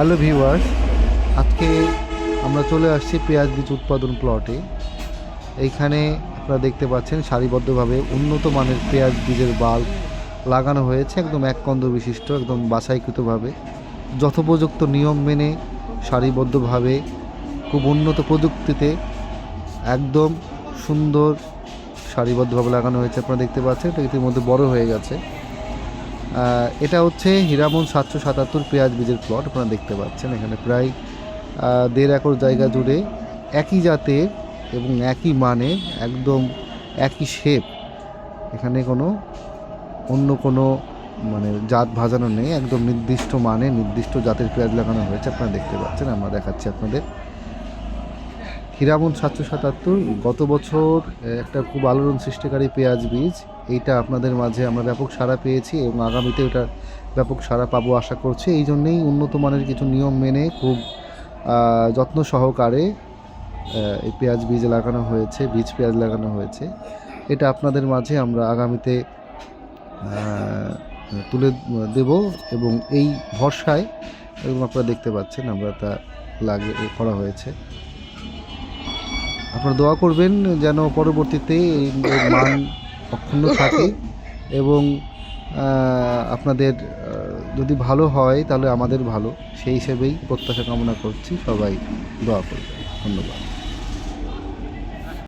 Hello viewers, আজকে আমরা চলে আসছি পেঁয়াজ বীজ উৎপাদন প্লটে। এইখানে আপনারা দেখতে পাচ্ছেন সারিবদ্ধভাবে উন্নত মানের পেঁয়াজ বীজের বাল্ব লাগানো হয়েছে, একদম এক কন্দ বিশিষ্ট, একদম বাছাইকৃতভাবে যথোপযুক্ত নিয়ম মেনে সারিবদ্ধভাবে খুব উন্নত প্রযুক্তিতে একদম সুন্দর সারিবদ্ধভাবে লাগানো হয়েছে। আপনারা দেখতে পাচ্ছেন এটা ইতিমধ্যে বড় হয়ে গেছে। এটা হচ্ছে হীরামন 777 পেঁয়াজ বীজের প্লট। আপনারা দেখতে পাচ্ছেন এখানে প্রায় 1.5 একর জায়গা জুড়ে একই জাতের এবং একই মানে, একদম একই শেপ। এখানে অন্য কোনো জাত ভাজানো নেই, একদম নির্দিষ্ট মানে নির্দিষ্ট জাতের পেঁয়াজ লাগানো হয়েছে। আপনারা দেখতে পাচ্ছেন, আমরা দেখাচ্ছি আপনাদের। হীরামন 777 গত বছর একটা খুব আলোড়ন সৃষ্টিকারী পেঁয়াজ বীজ। এইটা আপনাদের মাঝে আমরা ব্যাপক সাড়া পেয়েছি এবং আগামীতে ওটার ব্যাপক সাড়া পাবো আশা করছি। এই জন্যেই উন্নত মানের কিছু নিয়ম মেনে খুব যত্ন সহকারে এই পেঁয়াজ বীজ লাগানো হয়েছে, বীজ পেঁয়াজ লাগানো হয়েছে। এটা আপনাদের মাঝে আমরা আগামীতে তুলে দেব এবং এই ভরসায়, এবং আপনারা দেখতে পাচ্ছেন আমরা তা করা হয়েছে। আপনারা দোয়া করবেন যেন পরবর্তীতে এর মান অক্ষুণ্ণ থাকে এবং আপনাদের যদি ভালো হয় তাহলে আমাদের ভালো, সেই হিসেবেই প্রত্যাশা কামনা করছি। সবাই দোয়া করবেন। ধন্যবাদ।